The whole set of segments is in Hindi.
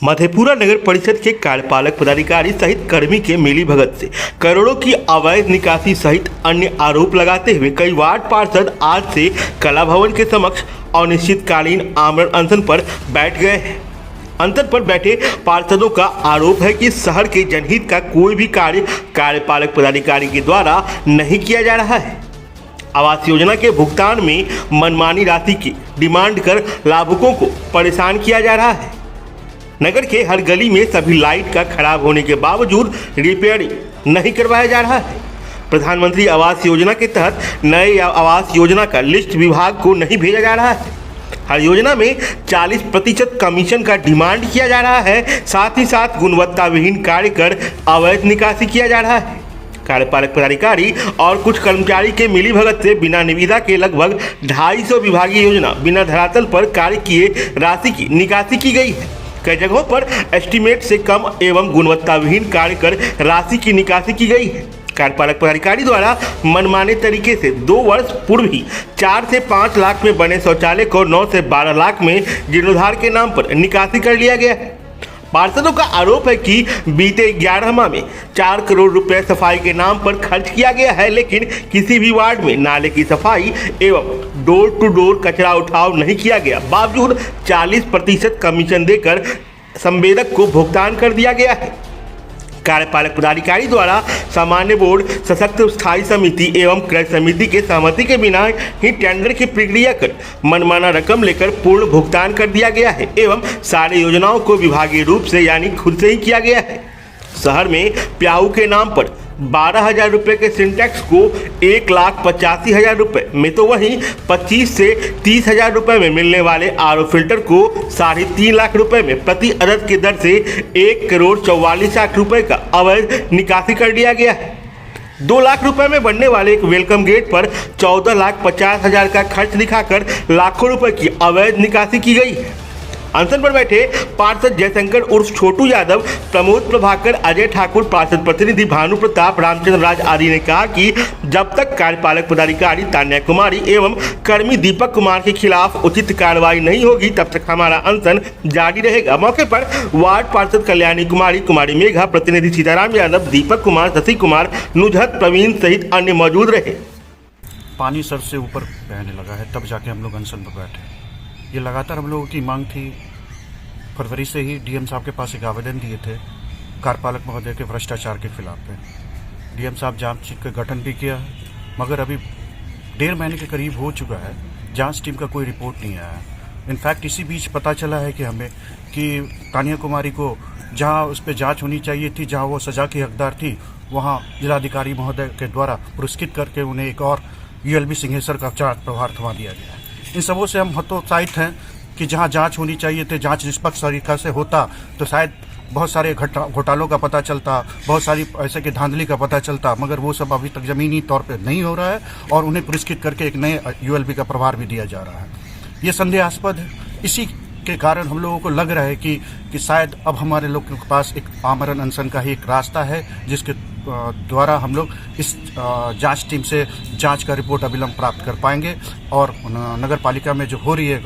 मधेपुरा नगर परिषद के कार्यपालक पदाधिकारी सहित कर्मी के मिलीभगत से करोड़ों की अवैध निकासी सहित अन्य आरोप लगाते हुए कई वार्ड पार्षद आज से कला भवन के समक्ष अनिश्चितकालीन आमरण अनशन पर बैठ गए हैं। अनशन पर बैठे पार्षदों का आरोप है कि शहर के जनहित का कोई भी कार्य कार्यपालक पदाधिकारी के द्वारा नहीं किया जा रहा है। आवास योजना के भुगतान में मनमानी राशि की डिमांड कर लाभुकों को परेशान किया जा रहा है। नगर के हर गली में सभी लाइट का खराब होने के बावजूद रिपेयरिंग नहीं करवाया जा रहा है। प्रधानमंत्री आवास योजना के तहत नए आवास योजना का लिस्ट विभाग को नहीं भेजा जा रहा है। हर योजना में 40% कमीशन का डिमांड किया जा रहा है। साथ ही साथ गुणवत्ता विहीन कार्य कर अवैध निकासी किया जा रहा है। कार्यपालक पदाधिकारी और कुछ कर्मचारी के मिलीभगत से बिना निविदा के लगभग 250 विभागीय योजना बिना धरातल पर कार्य किए राशि की निकासी की गई है। कई जगहों पर एस्टीमेट से कम एवं गुणवत्ता विहीन कार्य कर राशि की निकासी की गई है। कार्यपालक पदाधिकारी द्वारा मनमाने तरीके से 2 वर्ष पूर्व ही 4 से 5 लाख में बने शौचालय को 9 से 12 लाख में जीर्णोद्धार के नाम पर निकासी कर लिया गया है। पार्षदों का आरोप है कि बीते 11 माह में 4 करोड़ रुपए सफाई के नाम पर खर्च किया गया है, लेकिन किसी भी वार्ड में नाले की सफाई एवं डोर टू डोर कचरा उठाव नहीं किया गया। बावजूद 40% कमीशन देकर संवेदक को भुगतान कर दिया गया है। कार्यपालक पदाधिकारी द्वारा सामान्य बोर्ड, सशक्त स्थायी समिति एवं क्रय समिति के सहमति के बिना ही टेंडर की प्रक्रिया कर मनमाना रकम लेकर पूर्ण भुगतान कर दिया गया है एवं सारी योजनाओं को विभागीय रूप से यानी खुद से ही किया गया है। शहर में प्याऊ के नाम पर 12,000 रुपये के सिंटैक्स को 1,85,000 रुपये में, तो वहीं 25 से 30,000 रुपये में मिलने वाले आरओ फिल्टर को 3.5 लाख रुपये में प्रति अदद की दर से 1,44,00,000 रुपये का अवैध निकासी कर दिया गया है। 2 लाख रुपए में बनने वाले एक वेलकम गेट पर 14,50,000 का खर्च दिखाकर लाखों रुपए की अवैध निकासी की गई है। अनशन पर बैठे पार्षद जयशंकर उर्फ छोटू यादव, प्रमोद प्रभाकर, अजय ठाकुर, पार्षद प्रतिनिधि भानु प्रताप, रामचंद्र राज आदि ने कहा कि जब तक कार्यपालक पदाधिकारी तान्या कुमारी एवं कर्मी दीपक कुमार के खिलाफ उचित कार्रवाई नहीं होगी तब तक हमारा अनशन जारी रहेगा। मौके पर वार्ड पार्षद कल्याणी कुमारी, कुमारी मेघा, प्रतिनिधि सीताराम यादव, दीपक कुमार, शशि कुमार, नुजहत प्रवीण सहित अन्य मौजूद रहे। पानी सर से ऊपर बहने लगा है, तब जाके हम लोग अनशन पर बैठे। ये लगातार हम लोगों की मांग थी। फरवरी से ही डीएम साहब के पास एक आवेदन दिए थे कार्यपालक महोदय के भ्रष्टाचार के खिलाफ पे। डीएम साहब जांच का गठन भी किया है, मगर अभी 1.5 महीने के करीब हो चुका है, जांच टीम का कोई रिपोर्ट नहीं आया है। इनफैक्ट इसी बीच पता चला है कि हमें कि तानिया कुमारी को जहां उस पर जाँच होनी चाहिए थी, जहाँ वो सजा की हकदार थी, वहाँ जिलाधिकारी महोदय के द्वारा पुरस्कृत करके उन्हें एक और यूएलबी सिंहेश्वर का चार्ज प्रभार थमा दिया गया है। इन सबों से हम हतोत्साहित हैं कि जहां जांच होनी चाहिए थी, जांच निष्पक्ष तरीका से होता तो शायद बहुत सारे घोटालों का पता चलता, बहुत सारी ऐसे की धांधली का पता चलता, मगर वो सब अभी तक जमीनी तौर पे नहीं हो रहा है और उन्हें पुरस्कृत करके एक नए यूएलबी का प्रभार भी दिया जा रहा है। ये संदेहास्पद है। इसी के कारण हम लोगों को लग रहा है कि शायद अब हमारे लोगों के पास एक आमरण अनशन का ही एक रास्ता है, जिसके द्वारा हम लोग इस जांच टीम से जांच का रिपोर्ट अविलंब प्राप्त कर पाएंगे और नगर पालिका में जो हो रही है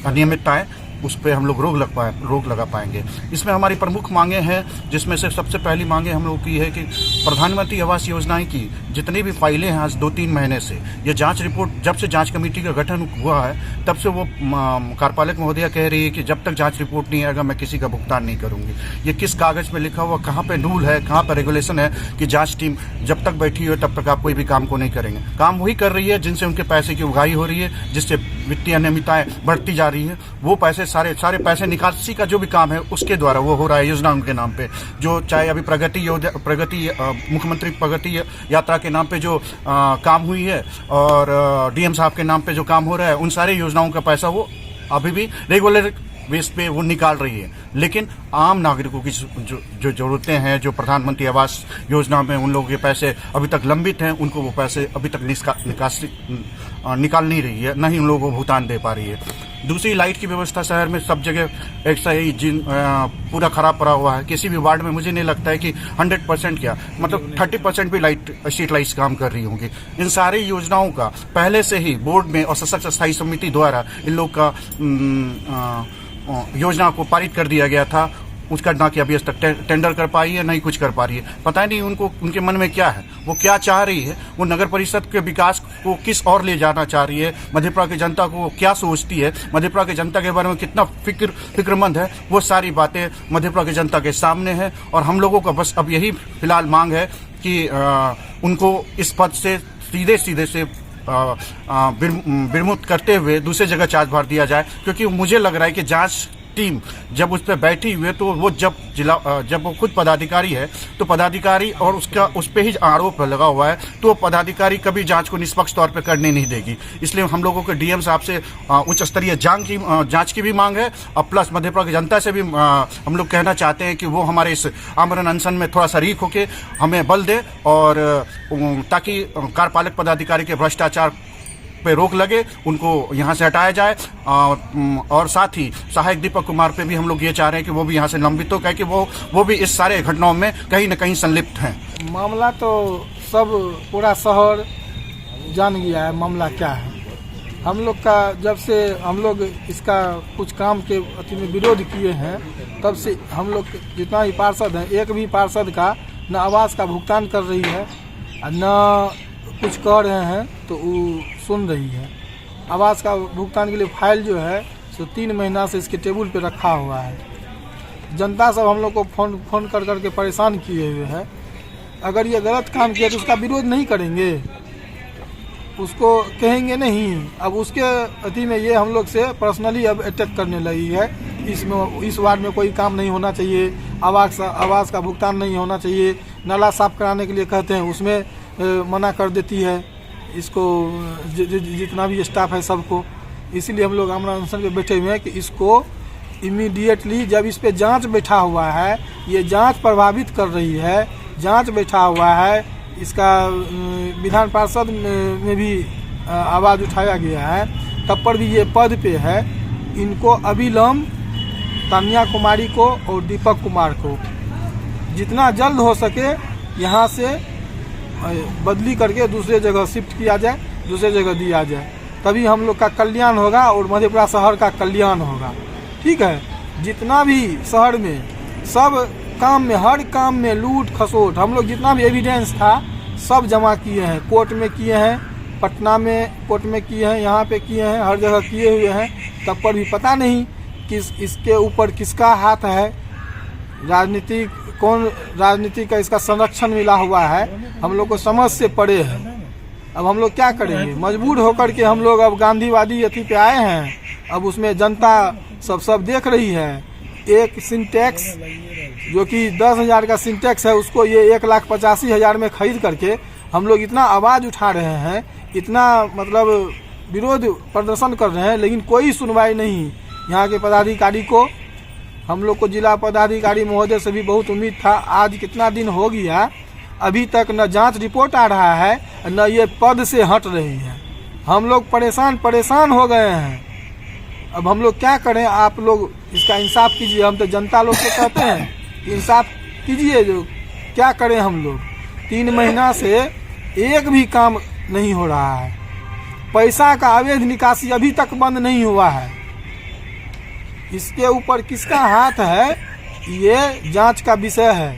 अनियमितताएं, उस पर हम लोग रोक लगा पाएंगे। इसमें हमारी प्रमुख मांगे हैं, जिसमें से सबसे पहली मांगे हम लोगों की है कि प्रधानमंत्री आवास योजनाएं की जितनी भी फाइलें हैं आज 2-3 महीने से, ये जांच रिपोर्ट जब से जांच कमेटी का गठन हुआ है तब से वो कार्यपालक महोदया कह रही है कि जब तक जांच रिपोर्ट नहीं आएगा मैं किसी का भुगतान नहीं करूंगी। ये किस कागज पे लिखा हुआ, कहाँ पे रूल है, कहाँ पर रेगुलेशन है कि जांच टीम जब तक बैठी हो तब तक आप कोई भी काम को नहीं करेंगे। काम वही कर रही है जिनसे उनके पैसे की उगाही हो रही है, जिससे वित्तीय अनियमितताएं बढ़ती जा रही है। वो पैसे सारे पैसे निकासी का जो भी काम है उसके द्वारा वो हो रहा है योजना उनके नाम पे। जो चाहे अभी मुख्यमंत्री प्रगति यात्रा के नाम पे जो काम हुई है और डीएम साहब के नाम पे जो काम हो रहा है, उन सारे योजनाओं का पैसा वो अभी भी रेगुलर बेस पे वो निकाल रही है। लेकिन आम नागरिकों की जो जरूरतें हैं, जो प्रधानमंत्री आवास योजना में उन लोगों के पैसे अभी तक लंबित हैं, उनको वो पैसे अभी तक निकाल नहीं रही है, न ही उन लोगों को भुगतान दे पा रही है। दूसरी, लाइट की व्यवस्था शहर में सब जगह एक सही पूरा खराब पड़ा हुआ है। किसी भी वार्ड में मुझे नहीं लगता है कि 100% क्या मतलब 30% भी स्ट्रीट लाइट्स काम कर रही होंगी। इन सारी योजनाओं का पहले से ही बोर्ड में और सशक्त स्थायी समिति द्वारा इन लोग का योजना को पारित कर दिया गया था, उसका ना कि अभी तक टेंडर कर पाई है, नहीं कुछ कर पा रही है। पता नहीं उनको, उनके मन में क्या है, वो क्या चाह रही है, वो नगर परिषद के विकास को किस ओर ले जाना चाह रही है, मधेपुरा की जनता को क्या सोचती है, मधेपुरा की जनता के बारे में कितना फिक्रमंद है, वो सारी बातें मधेपुरा की जनता के सामने है। और हम लोगों का बस अब यही फिलहाल मांग है कि उनको इस पद से सीधे से विमुक्त करते हुए दूसरी जगह चार्जभार दिया जाए। क्योंकि मुझे लग रहा है कि जांच टीम जब उस पर बैठी हुई है तो वो जब वो खुद पदाधिकारी है तो पदाधिकारी और उस पर ही आरोप लगा हुआ है, तो पदाधिकारी कभी जांच को निष्पक्ष तौर पर करने नहीं देगी। इसलिए हम लोगों के डीएम साहब से उच्च स्तरीय जांच की भी मांग है। और प्लस मधेपुरा की जनता से भी हम लोग कहना चाहते हैं कि वो हमारे इस आमरण अनशन में थोड़ा शरीक होकर हमें बल दे, और ताकि कार्यपालक पदाधिकारी के भ्रष्टाचार पे रोक लगे, उनको यहाँ से हटाया जाए। और साथ ही सहायक दीपक कुमार पे भी हम लोग ये चाह रहे हैं कि वो भी यहाँ से लंबित हो, क्योंकि वो भी इस सारे घटनाओं में कहीं न कहीं संलिप्त हैं। मामला तो सब पूरा शहर जान गया है मामला क्या है। हम लोग का जब से हम लोग इसका कुछ काम के अति में विरोध किए हैं, तब से हम लोग जितना भी पार्षद हैं, एक भी पार्षद का न आवास का भुगतान कर रही है, न कुछ कह रहे हैं तो वो सुन रही है। आवास का भुगतान के लिए फाइल जो है सो 3 महीना से इसके टेबल पे रखा हुआ है। जनता सब हम लोग को फोन कर के परेशान किए हुए है। अगर ये गलत काम किया तो उसका विरोध नहीं करेंगे, उसको कहेंगे नहीं। अब उसके अति में ये हम लोग से पर्सनली अब अटैक करने लगी है। इस वार्ड में कोई काम नहीं होना चाहिए, आवास का भुगतान नहीं होना चाहिए, नाला साफ कराने के लिए कहते हैं उसमें मना कर देती है इसको, जितना भी स्टाफ है सबको। इसीलिए हम लोग आमरण अनशन पे बैठे हुए हैं कि इसको इमीडिएटली, जब इस पे जांच बैठा हुआ है, ये जांच प्रभावित कर रही है, जांच बैठा हुआ है, इसका विधान पार्षद में भी आवाज़ उठाया गया है, तब पर भी ये पद पे है। इनको अविलंब तानिया कुमारी को और दीपक कुमार को जितना जल्द हो सके यहाँ से बदली करके दूसरे जगह शिफ्ट किया जाए, दूसरे जगह दिया जाए, तभी हम लोग का कल्याण होगा और मधेपुरा शहर का कल्याण होगा। ठीक है, जितना भी शहर में सब काम में, हर काम में लूट खसोट, हम लोग जितना भी एविडेंस था सब जमा किए हैं, कोर्ट में किए हैं, पटना में कोर्ट में किए हैं, यहाँ पे किए हैं, हर जगह किए हुए हैं। तब पर भी पता नहीं किस इसके ऊपर किसका हाथ है, राजनीति का इसका संरक्षण मिला हुआ है, हम लोग को समझ से परे है। अब हम लोग क्या करेंगे, मजबूर होकर के हम लोग अब गांधीवादी अथी पे आए हैं। अब उसमें जनता सब देख रही है। एक सिंटेक्स जो कि 10,000 का सिंटेक्स है, उसको ये 1,85,000 में खरीद करके हम लोग इतना आवाज़ उठा रहे हैं, इतना मतलब विरोध प्रदर्शन कर रहे हैं, लेकिन कोई सुनवाई नहीं। यहाँ के पदाधिकारी को, हम लोग को जिला पदाधिकारी महोदय से भी बहुत उम्मीद था। आज कितना दिन हो गया, अभी तक न जांच रिपोर्ट आ रहा है, न ये पद से हट रही है। हम लोग परेशान हो गए हैं। अब हम लोग क्या करें, आप लोग इसका इंसाफ कीजिए। हम तो जनता लोग से कहते हैं इंसाफ कीजिए। जो क्या करें हम लोग, 3 महीना से एक भी काम नहीं हो रहा है। पैसा का अवैध निकासी अभी तक बंद नहीं हुआ है। इसके ऊपर किसका हाथ है, ये जांच का विषय है।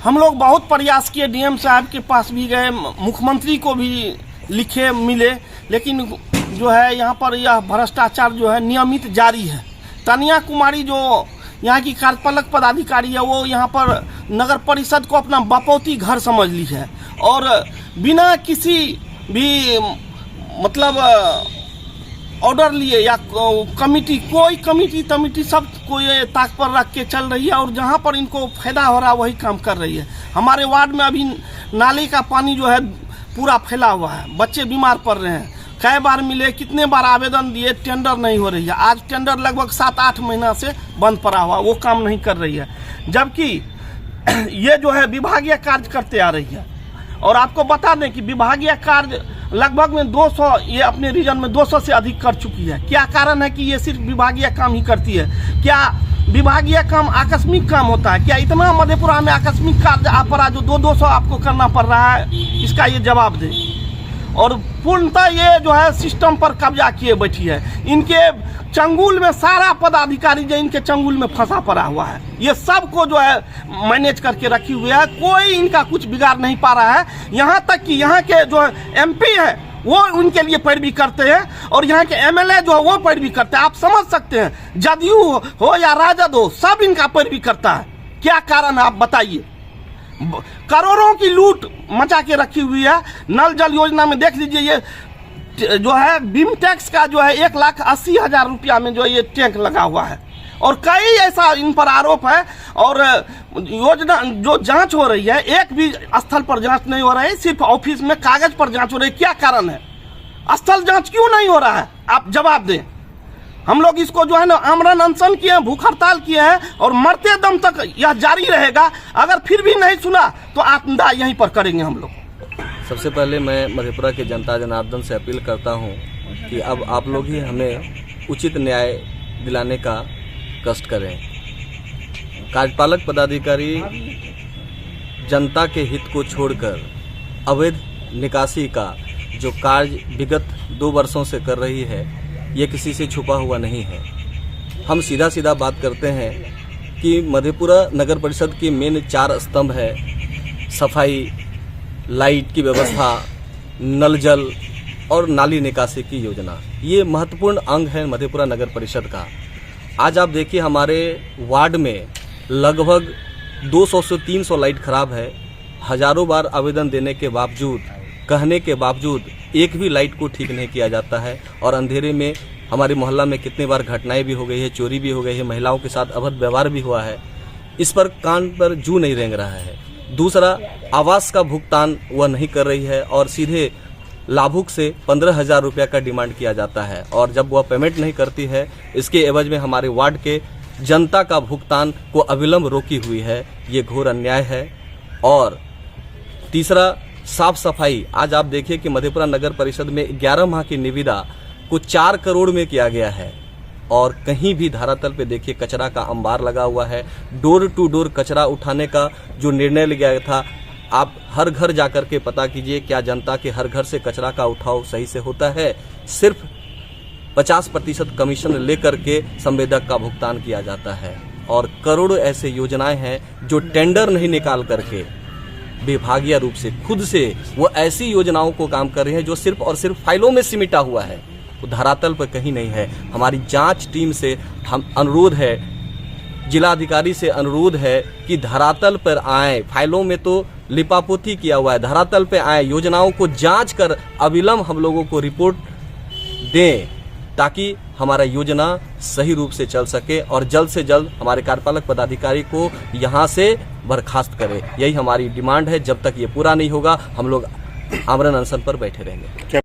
हम लोग बहुत प्रयास किए, डीएम साहब के पास भी गए, मुख्यमंत्री को भी लिखे मिले, लेकिन जो है यहाँ पर यह भ्रष्टाचार जो है नियमित जारी है। तानिया कुमारी जो यहाँ की कार्यपालक पदाधिकारी है, वो यहाँ पर नगर परिषद को अपना बपौती घर समझ ली है, और बिना किसी भी मतलब ऑर्डर लिए या कोई कमिटी सब को ये ताक पर रख के चल रही है, और जहाँ पर इनको फायदा हो रहा है वही काम कर रही है। हमारे वार्ड में अभी नाले का पानी जो है पूरा फैला हुआ है, बच्चे बीमार पड़ रहे हैं। कई बार मिले, कितने बार आवेदन दिए, टेंडर नहीं हो रही है। आज टेंडर लगभग 7-8 महीना से बंद पड़ा हुआ, वो काम नहीं कर रही है, जबकि ये जो है विभागीय कार्य करते आ रही है। और आपको बता दें कि विभागीय कार्य लगभग में 200, ये अपने रीजन में 200 से अधिक कर चुकी है। क्या कारण है कि ये सिर्फ विभागीय काम ही करती है? क्या विभागीय काम आकस्मिक काम होता है? क्या इतना मधेपुरा में आकस्मिक कार्य आप पड़ा जो 200 आपको करना पड़ रहा है? इसका ये जवाब दें। और पूर्णतः ये जो है सिस्टम पर कब्जा किए बैठी है। इनके चंगुल में सारा पदाधिकारी जो इनके चंगुल में फंसा पड़ा हुआ है, ये सबको जो है मैनेज करके रखी हुई है, कोई इनका कुछ बिगाड़ नहीं पा रहा है। यहाँ तक कि यहाँ के जो MP है वो उनके लिए पैरवी करते हैं और यहाँ के MLA जो है वो पैरवी करते हैं। आप समझ सकते हैं, जदयू हो या राजद हो, सब इनका पैरवी करता है। क्या कारण है आप बताइए। करोड़ों की लूट मचा के रखी हुई है। नल जल योजना में देख लीजिए, ये जो है बीम टैक्स का जो है 1,80,000 रुपया में जो ये टैंक लगा हुआ है और कई ऐसा इन पर आरोप है। और योजना जो जांच हो रही है, एक भी स्थल पर जांच नहीं हो रही, सिर्फ ऑफिस में कागज पर जांच हो रही है। क्या कारण है? स्थल जांच क्यों नहीं हो रहा है? आप जवाब दें। हम लोग इसको जो है ना आमरण अनशन किए हैं, भूख हड़ताल किए हैं और मरते दम तक यह जारी रहेगा। अगर फिर भी नहीं सुना तो आत्मदाह यहीं पर करेंगे हम लोग। सबसे पहले मैं मधेपुरा के जनता जनार्दन से अपील करता हूं कि अब आप लोग ही हमें उचित न्याय दिलाने का कष्ट करें। कार्यपालक पदाधिकारी जनता के हित को छोड़कर अवैध निकासी का जो कार्य विगत 2 वर्षों से कर रही है, ये किसी से छुपा हुआ नहीं है। हम सीधा सीधा बात करते हैं कि मधेपुरा नगर परिषद की मेन 4 स्तंभ है: सफाई, लाइट की व्यवस्था, नल जल और नाली निकासी की योजना। ये महत्वपूर्ण अंग है मधेपुरा नगर परिषद का। आज आप देखिए, हमारे वार्ड में लगभग 200 से 300 लाइट खराब है। हजारों बार आवेदन देने के बावजूद, कहने के बावजूद एक भी लाइट को ठीक नहीं किया जाता है। और अंधेरे में हमारे मोहल्ला में कितनी बार घटनाएं भी हो गई है, चोरी भी हो गई है, महिलाओं के साथ अभद्र व्यवहार भी हुआ है। इस पर कान पर जू नहीं रेंग रहा है। दूसरा, आवास का भुगतान वह नहीं कर रही है और सीधे लाभुक से 15,000 रुपया का डिमांड किया जाता है और जब वह पेमेंट नहीं करती है, इसके एवज में हमारे वार्ड के जनता का भुगतान को अविलंब रोकी हुई है। ये घोर अन्याय है। और तीसरा, साफ सफाई। आज आप देखिए कि मधेपुरा नगर परिषद में 11 माह की निविदा को 4 करोड़ में किया गया है और कहीं भी धरातल पे देखिए कचरा का अंबार लगा हुआ है। डोर टू डोर कचरा उठाने का जो निर्णय लिया गया था, आप हर घर जाकर के पता कीजिए, क्या जनता के हर घर से कचरा का उठाव सही से होता है? सिर्फ 50% कमीशन लेकर के संवेदक का भुगतान किया जाता है और करोड़ों ऐसे योजनाएं हैं जो टेंडर नहीं निकाल करके विभागीय रूप से खुद से वो ऐसी योजनाओं को काम कर रहे हैं जो सिर्फ और सिर्फ फाइलों में सिमटा हुआ है, वो धरातल पर कहीं नहीं है। हमारी जांच टीम से हम अनुरोध है, जिला अधिकारी से अनुरोध है कि धरातल पर आए। फाइलों में तो लिपापोती किया हुआ है, धरातल पे आए, योजनाओं को जांच कर अविलंब हम लोगों को रिपोर्ट दें ताकि हमारा योजना सही रूप से चल सके और जल्द से जल्द हमारे कार्यपालक पदाधिकारी को यहाँ से बर्खास्त करें। यही हमारी डिमांड है। जब तक ये पूरा नहीं होगा, हम लोग आमरण अनशन पर बैठे रहेंगे।